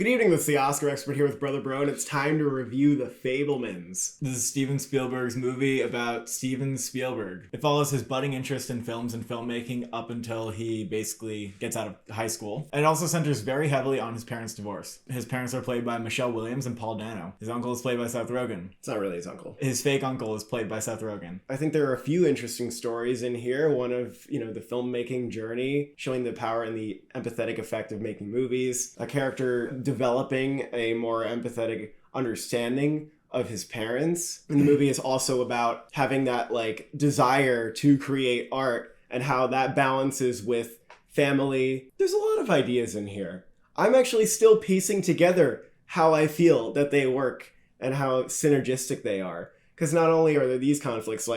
Good evening, this is the Oscar expert here with Brother Bro, and it's time to review The Fabelmans. This is Steven Spielberg's movie about Steven Spielberg. It follows his budding interest in films and filmmaking up until he basically gets out of high school. And it also centers very heavily on his parents' divorce. His parents are played by Michelle Williams and Paul Dano. His uncle is played by Seth Rogen. It's not really his uncle. His fake uncle is played by Seth Rogen. I think there are a few interesting stories in here. One of, the filmmaking journey, showing the power and the empathetic effect of making movies. A character developing a more empathetic understanding of his parents. And the movie is also about having that desire to create art and how that balances with family. There's a lot of ideas in here. I'm actually still piecing together how I feel that they work and how synergistic they are. Because not only are there these conflicts,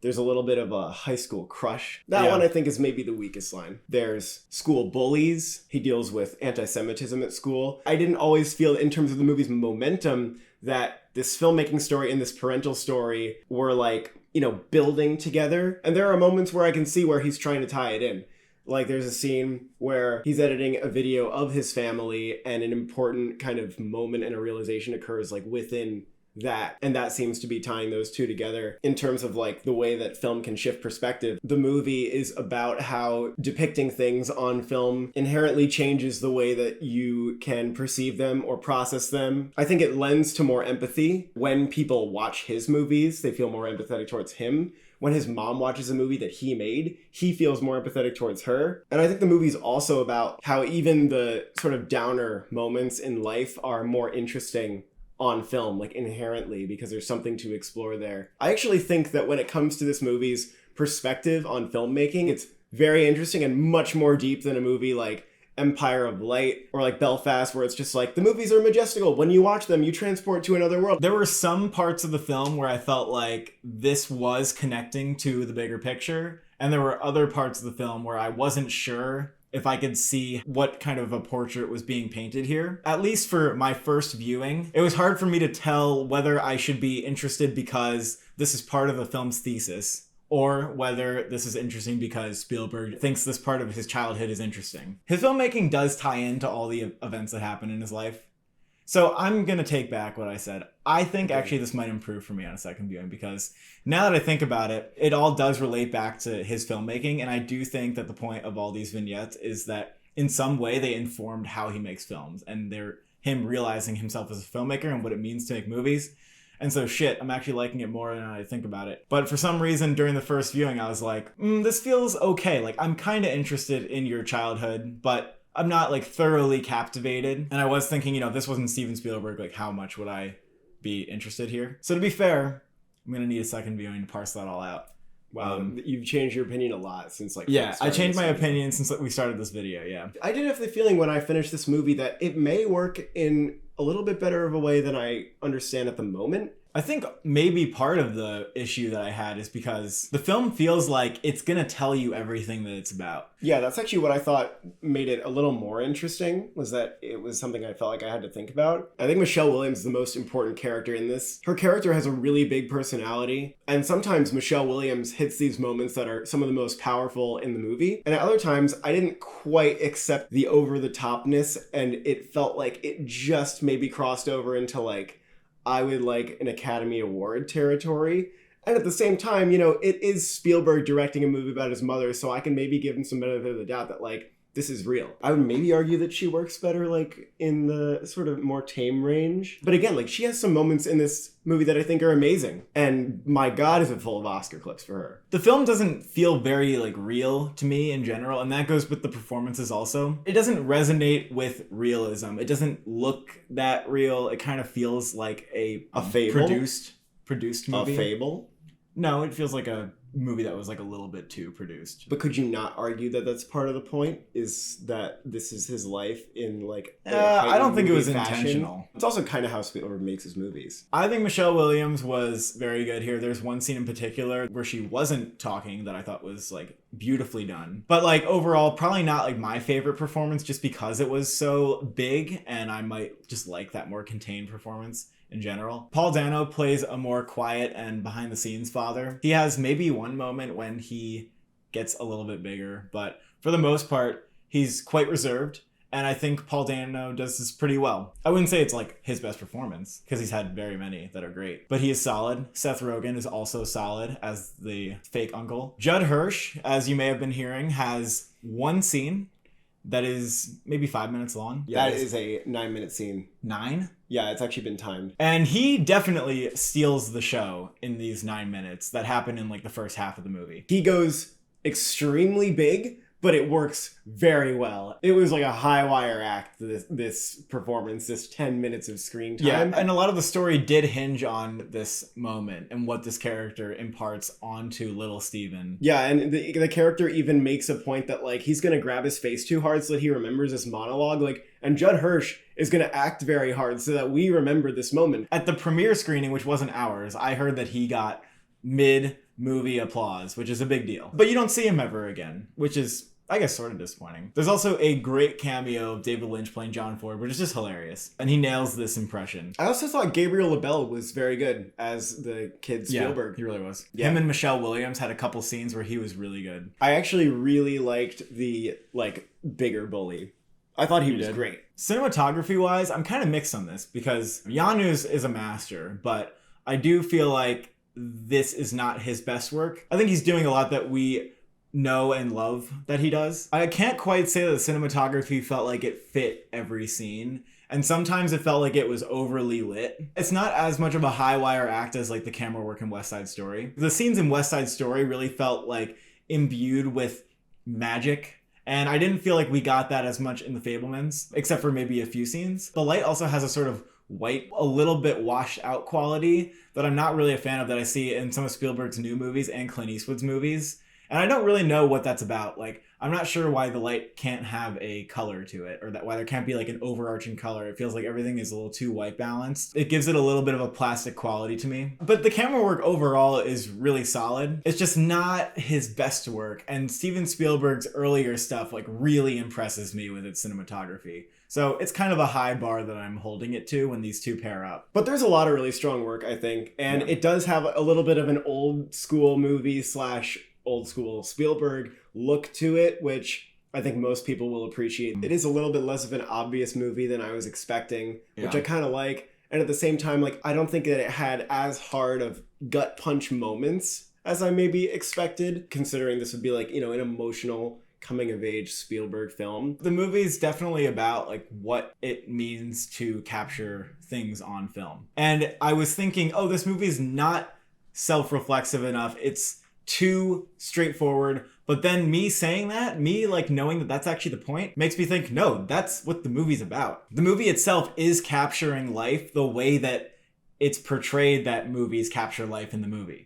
there's a little bit of a high school crush. That one I think is maybe the weakest line. There's school bullies. He deals with anti-Semitism at school. I didn't always feel, in terms of the movie's momentum, that this filmmaking story and this parental story were building together. And there are moments where I can see where he's trying to tie it in. There's a scene where he's editing a video of his family and an important kind of moment and a realization occurs within that, and that seems to be tying those two together in terms of the way that film can shift perspective. The movie is about how depicting things on film inherently changes the way that you can perceive them or process them. I think it lends to more empathy. When people watch his movies, they feel more empathetic towards him. When his mom watches a movie that he made, he feels more empathetic towards her. And I think the movie's also about how even the sort of downer moments in life are more interesting on film, inherently, because there's something to explore there. I actually think that when it comes to this movie's perspective on filmmaking, it's very interesting and much more deep than a movie like Empire of Light or Belfast, where it's just the movies are majestical. When you watch them, you transport to another world. There were some parts of the film where I felt like this was connecting to the bigger picture, and there were other parts of the film where I wasn't sure if I could see what kind of a portrait was being painted here. At least for my first viewing, it was hard for me to tell whether I should be interested because this is part of the film's thesis, or whether this is interesting because Spielberg thinks this part of his childhood is interesting. His filmmaking does tie into all the events that happen in his life. So I'm going to take back what I said. I think actually this might improve for me on a second viewing, because now that I think about it, it all does relate back to his filmmaking. And I do think that the point of all these vignettes is that in some way they informed how he makes films, and they're him realizing himself as a filmmaker and what it means to make movies. And so I'm actually liking it more than I think about it. But for some reason during the first viewing, I was like, this feels okay. I'm kind of interested in your childhood, but I'm not thoroughly captivated. And I was thinking, if this wasn't Steven Spielberg, how much would I be interested here? So to be fair, I'm going to need a second viewing to parse that all out. Wow, you've changed your opinion a lot since Yeah, I changed my opinion since we started this video, yeah. I did have the feeling when I finished this movie that it may work in a little bit better of a way than I understand at the moment. I think maybe part of the issue that I had is because the film feels like it's going to tell you everything that it's about. Yeah, that's actually what I thought made it a little more interesting, was that it was something I felt like I had to think about. I think Michelle Williams is the most important character in this. Her character has a really big personality, and sometimes Michelle Williams hits these moments that are some of the most powerful in the movie. And at other times, I didn't quite accept the over-the-topness, and it felt like it just maybe crossed over into I would an Academy Award territory. And at the same time, it is Spielberg directing a movie about his mother, so I can maybe give him some benefit of the doubt that this is real. I would maybe argue that she works better in the sort of more tame range. But again, she has some moments in this movie that I think are amazing. And my God, is it full of Oscar clips for her. The film doesn't feel very real to me in general, and that goes with the performances also. It doesn't resonate with realism. It doesn't look that real. It kind of feels like a fable? Produced movie. A fable? No, it feels like a movie that was a little bit too produced. But could you not argue that that's part of the point, is that this is his life in I don't think it was fashion? Intentional. It's also kind of how Spielberg makes his movies. I think Michelle Williams was very good here. There's one scene in particular where she wasn't talking that I thought was beautifully done. But overall, probably not my favorite performance, just because it was so big, and I might just like that more contained performance in general. Paul Dano plays a more quiet and behind the scenes father. He has maybe one moment when he gets a little bit bigger, but for the most part, he's quite reserved And I think Paul Dano does this pretty well. I wouldn't say it's like his best performance, because he's had very many that are great. But he is solid. Seth Rogen is also solid as the fake uncle. Judd Hirsch, as you may have been hearing, has one scene that is maybe 5 minutes long. That is a 9-minute scene. 9? Yeah, it's actually been timed. And he definitely steals the show in these 9 minutes that happen in like the first half of the movie. He goes extremely big, but it works very well. It was like a high wire act, this performance, this 10 minutes of screen time. Yeah, and a lot of the story did hinge on this moment and what this character imparts onto little Steven. Yeah, and the character even makes a point that like he's gonna grab his face too hard so that he remembers this monologue. Like, and Judd Hirsch is gonna act very hard so that we remember this moment. At the premiere screening, which wasn't ours, I heard that he got mid-movie applause, which is a big deal. But you don't see him ever again, which is, I guess, sort of disappointing. There's also a great cameo of David Lynch playing John Ford, which is just hilarious. And he nails this impression. I also thought Gabriel LaBelle was very good as the kid Spielberg. Yeah, he really was. Yeah. Him and Michelle Williams had a couple scenes where he was really good. I actually really liked the, like, bigger bully. I thought he was great. Cinematography-wise, I'm kind of mixed on this because Janusz is a master, but I do feel like this is not his best work. I think he's doing a lot that we know and love that he does. I can't quite say that the cinematography felt like it fit every scene, and sometimes it felt like it was overly lit. It's not as much of a high wire act as like the camera work in West Side Story. The scenes in West Side Story really felt like imbued with magic, and I didn't feel like we got that as much in the Fabelmans, except for maybe a few scenes. The light also has a sort of white, a little bit washed out quality that I'm not really a fan of, that I see in some of Spielberg's new movies and Clint Eastwood's movies. And I don't really know what that's about. Like, I'm not sure why the light can't have a color to it, or that why there can't be like an overarching color. It feels like everything is a little too white balanced. It gives it a little bit of a plastic quality to me. But the camera work overall is really solid. It's just not his best work. And Steven Spielberg's earlier stuff like really impresses me with its cinematography. So it's kind of a high bar that I'm holding it to when these two pair up. But there's a lot of really strong work, I think. And it does have a little bit of an old school movie / old school Spielberg look to it, which I think most people will appreciate. It is a little bit less of an obvious movie than I was expecting, which I kind of like. And at the same time, like, I don't think that it had as hard of gut punch moments as I maybe expected, considering this would be like, you know, an emotional coming of age Spielberg film. The movie is definitely about like what it means to capture things on film. And I was thinking, oh, this movie is not self-reflexive enough. It's too straightforward. But then me saying that, me like knowing that that's actually the point, makes me think, no, that's what the movie's about. The movie itself is capturing life the way that it's portrayed that movies capture life in the movie.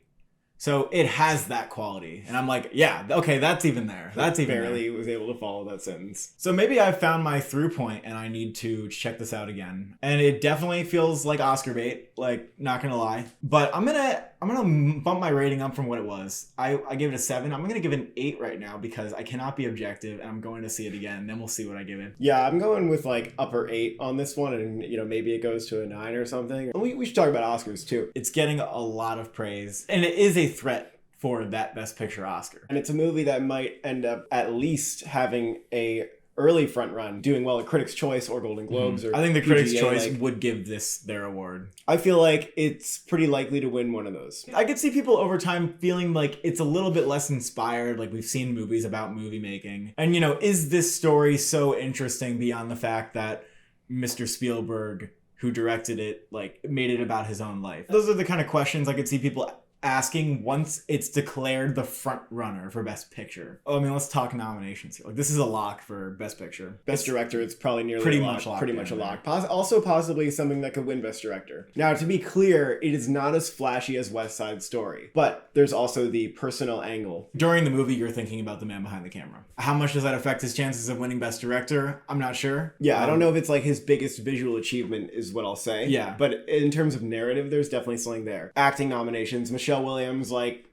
So it has that quality. And I'm like, yeah, okay, that's even there. That's even barely there. was able to follow that sentence. So maybe I've found my through point and I need to check this out again. And it definitely feels like Oscar bait, like, not gonna lie. But I'm gonna bump my rating up from what it was. I gave it a 7. I'm gonna give it an 8 right now because I cannot be objective and I'm going to see it again. Then we'll see what I give it. Yeah, I'm going with like upper 8 on this one, and you know, maybe it goes to a 9 or something. We should talk about Oscars too. It's getting a lot of praise, and it is a threat for that Best Picture Oscar. And it's a movie that might end up at least having a early front run, doing well at Critics' Choice or Golden Globes. Or I think the PGA, Critics' Choice like, would give this their award. I feel like it's pretty likely to win one of those. I could see people over time feeling like it's a little bit less inspired, like we've seen movies about movie making. And, you know, is this story so interesting beyond the fact that Mr. Spielberg, who directed it, like, made it about his own life? Those are the kind of questions I could see people asking once it's declared the front runner for Best Picture. Oh, I mean, let's talk nominations here. Like, this is a lock for Best Picture. Best Director, it's probably nearly pretty a much lock. locked Pretty in much a there. lock. Also possibly something that could win Best Director. Now, to be clear, it is not as flashy as West Side Story, but there's also the personal angle. During the movie, you're thinking about the man behind the camera. How much does that affect his chances of winning Best Director? I'm not sure. Yeah, I don't know if it's like his biggest visual achievement is what I'll say. Yeah. But in terms of narrative, there's definitely something there. Acting nominations, Michelle Williams, like,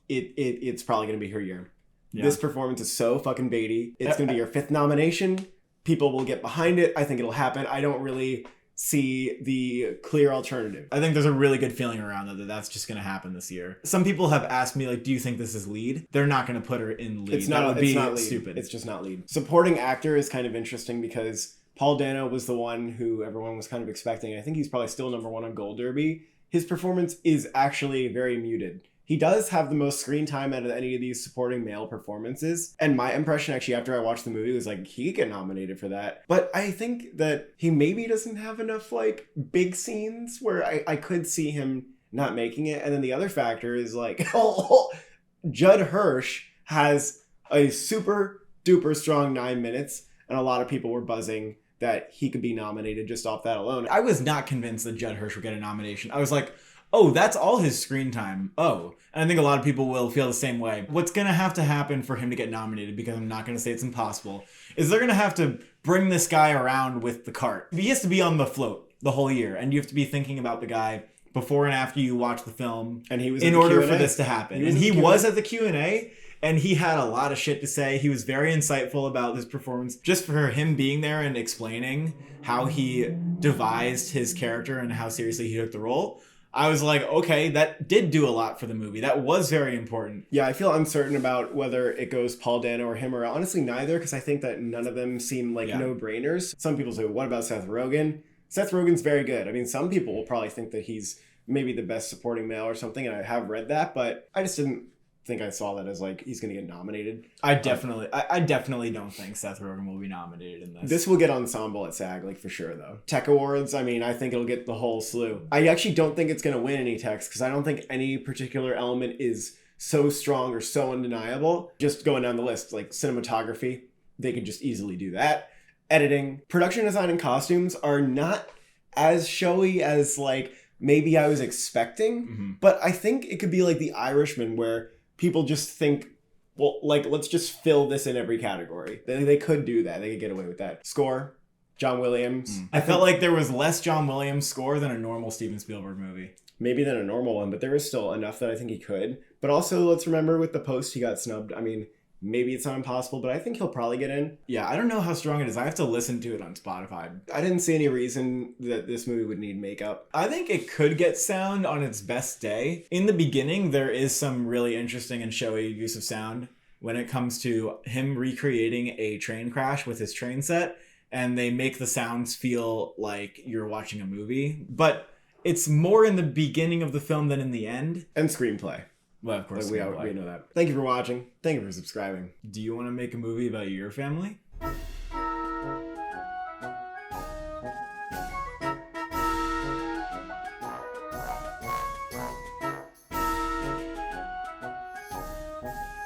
it's probably going to be her year. Yeah. This performance is so fucking baity. It's going to be your 5th nomination. People will get behind it. I think it'll happen. I don't really see the clear alternative. I think there's a really good feeling around that that's just going to happen this year. Some people have asked me, like, do you think this is lead? They're not going to put her in lead. It's not lead. Stupid. It's just not lead. Supporting actor is kind of interesting because Paul Dano was the one who everyone was kind of expecting. I think he's probably still number one on Gold Derby. His performance is actually very muted. He does have the most screen time out of any of these supporting male performances. And my impression actually after I watched the movie was like, he could get nominated for that. But I think that he maybe doesn't have enough like big scenes where I could see him not making it. And then the other factor is like, Judd Hirsch has a super duper strong 9 minutes. And a lot of people were buzzing that he could be nominated just off that alone. I was not convinced that Judd Hirsch would get a nomination. I was like, oh, that's all his screen time. Oh. And I think a lot of people will feel the same way. What's going to have to happen for him to get nominated, because I'm not going to say it's impossible, is they're going to have to bring this guy around with the cart. He has to be on the float the whole year, and you have to be thinking about the guy before and after you watch the film, and he was in order for this to happen. And he was at the Q&A, and he had a lot of shit to say. He was very insightful about his performance. Just for him being there and explaining how he devised his character and how seriously he took the role, I was like, okay, that did do a lot for the movie. That was very important. Yeah, I feel uncertain about whether it goes Paul Dano or him, or honestly neither, because I think that none of them seem like no-brainers. Some people say, what about Seth Rogen? Seth Rogen's very good. I mean, some people will probably think that he's maybe the best supporting male or something, and I have read that, but I just didn't think I saw that as like he's going to get nominated. I definitely don't think Seth Rogen will be nominated in this. This will get ensemble at SAG, like for sure though. Tech Awards, I mean, I think it'll get the whole slew. I actually don't think it's going to win any techs because I don't think any particular element is so strong or so undeniable. Just going down the list, like cinematography, they could just easily do that. Editing, production design, and costumes are not as showy as like maybe I was expecting, but I think it could be like The Irishman where people just think, well, like, let's just fill this in every category. They could do that. They could get away with that. Score, John Williams. I felt like there was less John Williams score than a normal Steven Spielberg movie. Maybe than a normal one, but there was still enough that I think he could. But also, let's remember with The Post, he got snubbed. I mean, maybe it's not impossible, but I think he'll probably get in. Yeah, I don't know how strong it is. I have to listen to it on Spotify. I didn't see any reason that this movie would need makeup. I think it could get sound on its best day. In the beginning, there is some really interesting and showy use of sound when it comes to him recreating a train crash with his train set, and they make the sounds feel like you're watching a movie. But it's more in the beginning of the film than in the end. And screenplay. Well, of course, like we know that. Thank you for watching. Thank you for subscribing. Do you want to make a movie about your family?